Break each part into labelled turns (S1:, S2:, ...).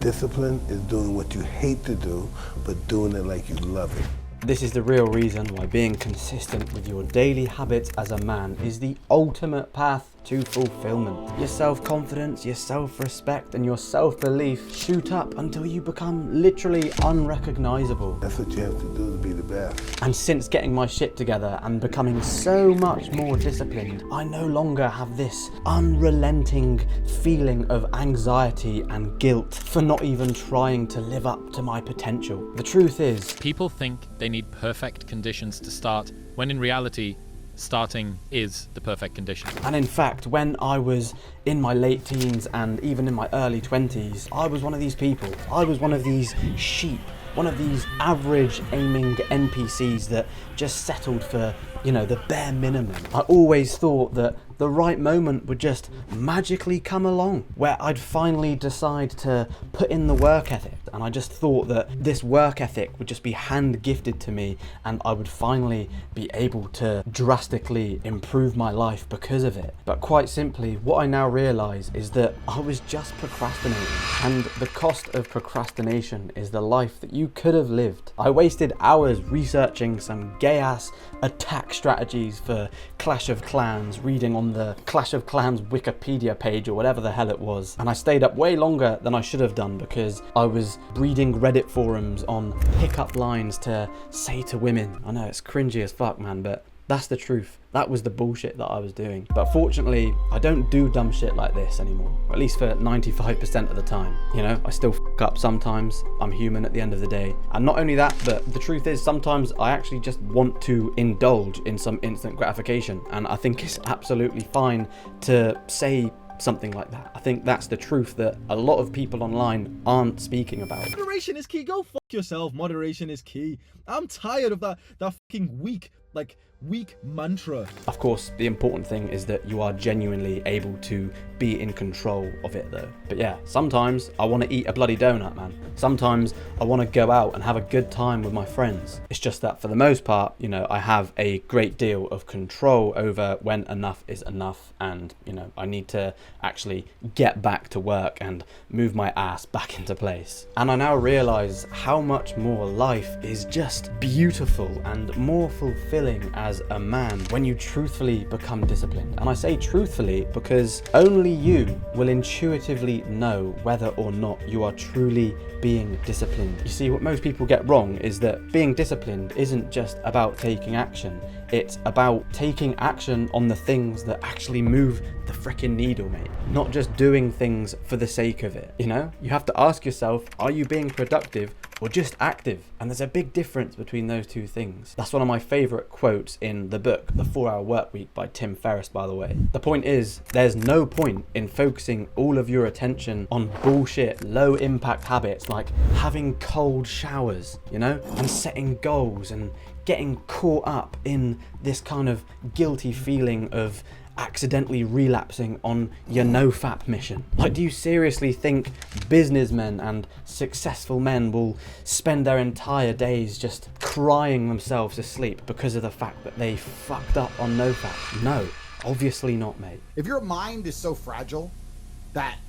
S1: Discipline is doing what you hate to do, but doing it like you love it.
S2: This is the real reason why being consistent with your daily habits as a man is the ultimate path to fulfillment. Your self-confidence, your self-respect, and your self-belief shoot up until you become literally unrecognizable.
S1: That's what you have to do to be the best.
S2: And since getting my shit together and becoming so much more disciplined, I no longer have this unrelenting feeling of anxiety and guilt for not even trying to live up to my potential. The truth is,
S3: people think they need perfect conditions to start, when in reality, starting is the perfect condition.
S2: and in fact, when I was in my late teens and even in my early 20s, I was one of these people. I was one of these sheep, one of these average aiming NPCs that just settled for, the bare minimum. I always thought that the right moment would just magically come along, where I'd finally decide to put in the work ethic. And I just thought that this work ethic would just be hand gifted to me, and I would finally be able to drastically improve my life because of it. But quite simply, what I now realize is that I was just procrastinating. And the cost of procrastination is the life that you could have lived. I wasted hours researching some gay ass attack strategies for Clash of Clans, reading on the Clash of Clans Wikipedia page or whatever the hell it was, and I stayed up way longer than I should have done because I was reading Reddit forums on pickup lines to say to women. I know it's cringy as fuck, man, but that's the truth. That was the bullshit that I was doing. But fortunately, I don't do dumb shit like this anymore, or at least for 95% of the time. I still fuck up sometimes. I'm human at the end of the day. And not only that, but the truth is sometimes I actually just want to indulge in some instant gratification. And I think it's absolutely fine to say something like that. I think that's the truth that a lot of people online aren't speaking about.
S4: Moderation is key. Go fuck yourself. Moderation is key. I'm tired of that fucking weak mantra.
S2: Of course, the important thing is that you are genuinely able to be in control of it though. But yeah, sometimes I want to eat a bloody donut, man. Sometimes I want to go out and have a good time with my friends. It's just that for the most part, I have a great deal of control over when enough is enough, and I need to actually get back to work and move my ass back into place. And I now realize how much more life is just beautiful and more fulfilling as a man when you truthfully become disciplined. And I say truthfully because only you will intuitively know whether or not you are truly being disciplined. You see, what most people get wrong is that being disciplined isn't just about taking action. It's about taking action on the things that actually move the frickin' needle, mate. Not just doing things for the sake of it. You have to ask yourself, are you being productive or just active? And there's a big difference between those two things. That's one of my favorite quotes in the book, The 4-Hour Workweek by Tim Ferriss, by the way. The point is, there's no point in focusing all of your attention on bullshit, low impact habits like having cold showers, and setting goals and getting caught up in this kind of guilty feeling of accidentally relapsing on your no-fap mission. Do you seriously think businessmen and successful men will spend their entire days just crying themselves to sleep because of the fact that they fucked up on no-fap? No, obviously not, mate.
S5: If your mind is so fragile that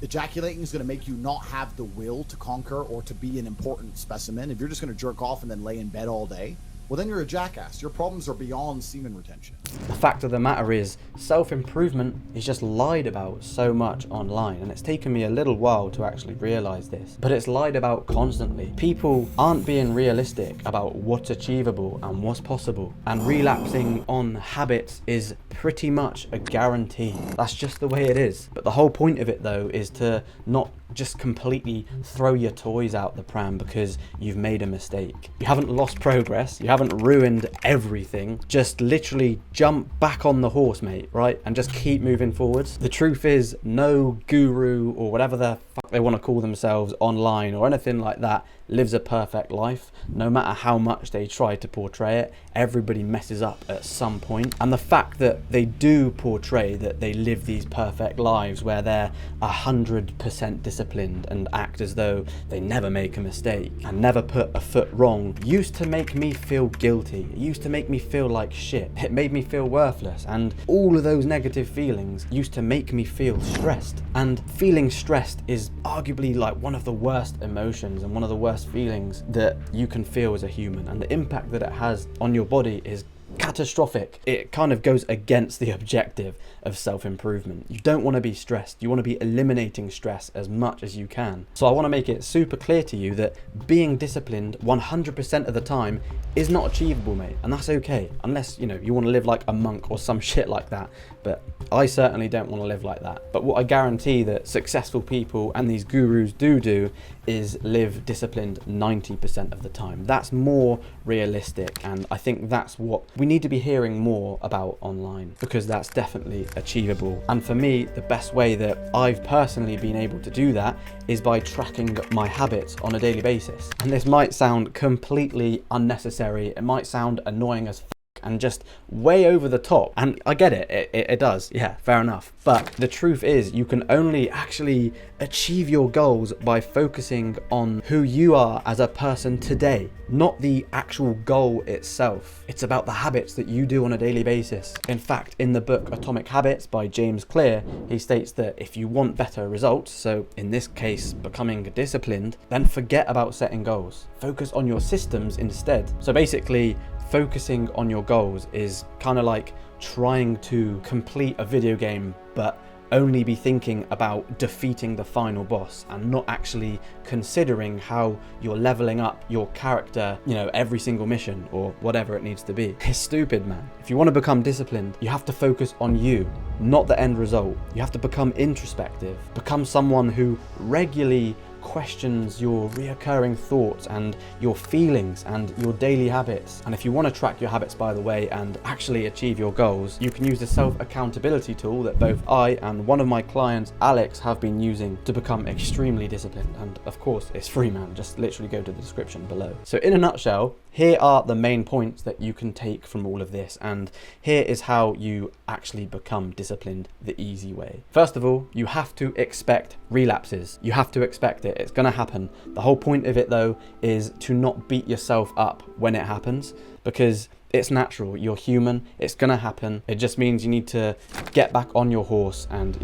S5: ejaculating is going to make you not have the will to conquer or to be an important specimen, if you're just going to jerk off and then lay in bed all day, well, then you're a jackass. Your problems are beyond semen retention.
S2: The fact of the matter is, self-improvement is just lied about so much online, and it's taken me a little while to actually realize this, but it's lied about constantly. People aren't being realistic about what's achievable and what's possible, and relapsing on habits is pretty much a guarantee. That's just the way it is. But the whole point of it though is to not just completely throw your toys out the pram because you've made a mistake. You haven't lost progress, you haven't ruined everything. Just literally jump back on the horse, mate, right? And just keep moving forwards. The truth is, no guru or whatever the fuck they want to call themselves online or anything like that lives a perfect life. No matter how much they try to portray it, everybody messes up at some point. And the fact that they do portray that they live these perfect lives where they're 100% disciplined and act as though they never make a mistake and never put a foot wrong used to make me feel guilty. It used to make me feel like shit. It made me feel worthless, and all of those negative feelings used to make me feel stressed. And feeling stressed is arguably like one of the worst emotions and one of the worst feelings that you can feel as a human, and the impact that it has on your body is catastrophic. It kind of goes against the objective of self-improvement. You don't want to be stressed. You want to be eliminating stress as much as you can. So I want to make it super clear to you that being disciplined 100% of the time is not achievable, mate, and that's okay, unless you want to live like a monk or some shit like that. But I certainly don't want to live like that. But what I guarantee that successful people and these gurus do is live disciplined 90% of the time. That's more realistic, and I think that's what we need to be hearing more about online, because that's definitely achievable. And for me, the best way that I've personally been able to do that is by tracking my habits on a daily basis. And this might sound completely unnecessary, it might sound annoying as and just way over the top, and I get it, it does, yeah, fair enough. But the truth is, you can only actually achieve your goals by focusing on who you are as a person today, not the actual goal itself. It's about the habits that you do on a daily basis. In fact, in the book Atomic Habits by James Clear, he states that if you want better results, so in this case becoming disciplined, then forget about setting goals. Focus on your systems instead. So basically, focusing on your goals is kind of like trying to complete a video game but only be thinking about defeating the final boss and not actually considering how you're leveling up your character, every single mission or whatever it needs to be. It's stupid, man. If you want to become disciplined, you have to focus on you, not the end result. You have to become introspective, become someone who regularly questions your reoccurring thoughts and your feelings and your daily habits. And if you want to track your habits, by the way, and actually achieve your goals, you can use the self-accountability tool that both I and one of my clients, Alex, have been using to become extremely disciplined. And of course, it's free, man. Just literally go to the description below. So in a nutshell, here are the main points that you can take from all of this, and here is how you actually become disciplined the easy way. First of all, you have to expect relapses. You have to expect it. It's going to happen. The whole point of it, though, is to not beat yourself up when it happens, because it's natural. You're human. It's going to happen. It just means you need to get back on your horse and,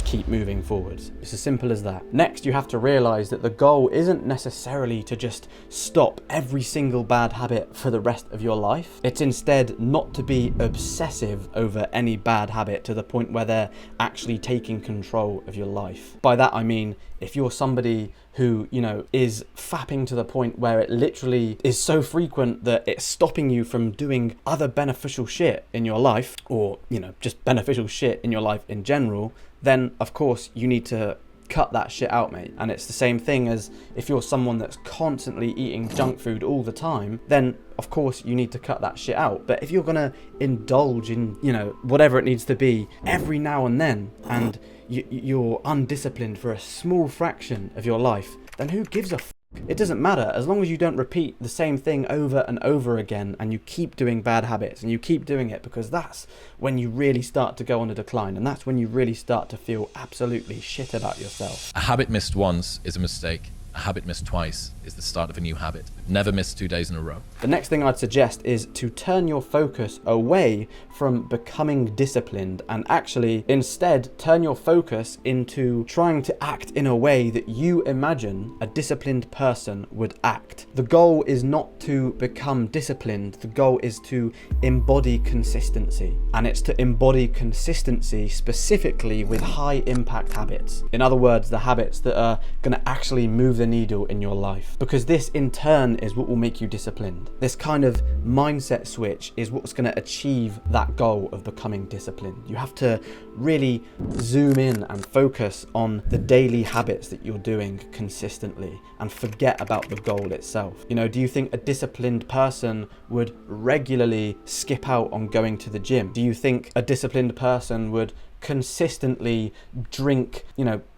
S2: keep moving forwards. It's as simple as that. Next, you have to realize that the goal isn't necessarily to just stop every single bad habit for the rest of your life. It's instead not to be obsessive over any bad habit to the point where they're actually taking control of your life. By that, I mean, if you're somebody who, is fapping to the point where it literally is so frequent that it's stopping you from doing other beneficial shit in your life, or, just beneficial shit in your life in general, then of course you need to cut that shit out, mate. And it's the same thing as if you're someone that's constantly eating junk food all the time, then of course you need to cut that shit out. But if you're gonna indulge in, whatever it needs to be every now and then, and you're undisciplined for a small fraction of your life, then who gives a f***? It doesn't matter, as long as you don't repeat the same thing over and over again and you keep doing bad habits and you keep doing it, because that's when you really start to go on a decline, and that's when you really start to feel absolutely shit about yourself.
S3: A habit missed once is a mistake. A habit missed twice is the start of a new habit. Never miss 2 days in a row.
S2: The next thing I'd suggest is to turn your focus away from becoming disciplined and actually instead turn your focus into trying to act in a way that you imagine a disciplined person would act. The goal is not to become disciplined. The goal is to embody consistency. And it's to embody consistency specifically with high impact habits. In other words, the habits that are going to actually move the needle in your life, because this in turn is what will make you disciplined. This kind of mindset switch is what's going to achieve that goal of becoming disciplined. You have to really zoom in and focus on the daily habits that you're doing consistently and forget about the goal itself. Do you think a disciplined person would regularly skip out on going to the gym? Do you think a disciplined person would consistently drink,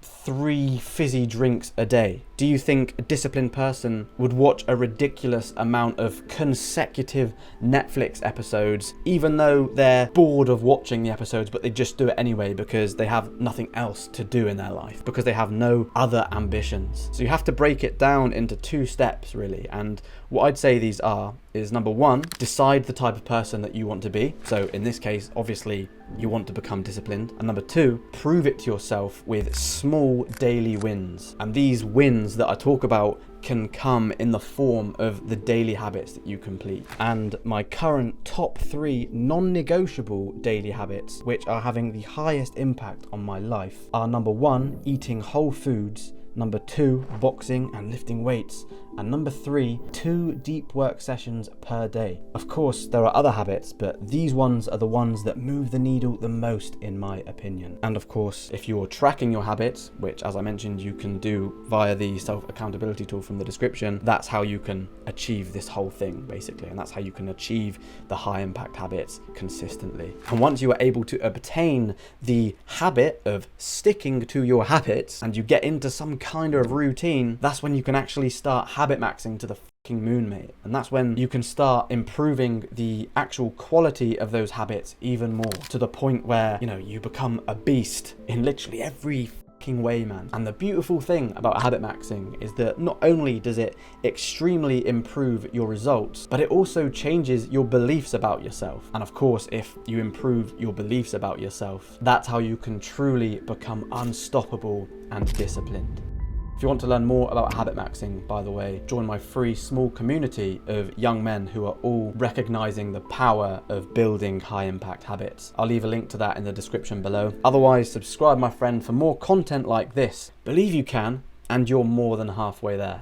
S2: 3 fizzy drinks a day? Do you think a disciplined person would watch a ridiculous amount of consecutive Netflix episodes, even though they're bored of watching the episodes, but they just do it anyway because they have nothing else to do in their life, because they have no other ambitions? So you have to break it down into 2 steps, really. And what I'd say these are is, number 1, decide the type of person that you want to be. So in this case, obviously, you want to become disciplined. And number 2, prove it to yourself with small daily wins. And these wins that I talk about can come in the form of the daily habits that you complete. And my current top 3 non-negotiable daily habits, which are having the highest impact on my life, are number 1, eating whole foods, number 2, boxing and lifting weights, and number 3, 2 deep work sessions per day. Of course, there are other habits, but these ones are the ones that move the needle the most in my opinion. And of course, if you're tracking your habits, which as I mentioned you can do via the self-accountability tool from the description, that's how you can achieve this whole thing basically, and that's how you can achieve the high impact habits consistently. And once you are able to obtain the habit of sticking to your habits and you get into some kind of routine, that's when you can actually start habit-maxxing to the fucking moon, mate. And that's when you can start improving the actual quality of those habits even more, to the point where, you know, you become a beast in literally every fucking way, man. And the beautiful thing about habit-maxxing is that not only does it extremely improve your results, but it also changes your beliefs about yourself. And of course, if you improve your beliefs about yourself, that's how you can truly become unstoppable and disciplined. If you want to learn more about habit-maxxing, by the way, join my free small community of young men who are all recognizing the power of building high-impact habits. I'll leave a link to that in the description below. Otherwise, subscribe, my friend, for more content like this. Believe you can, and you're more than halfway there.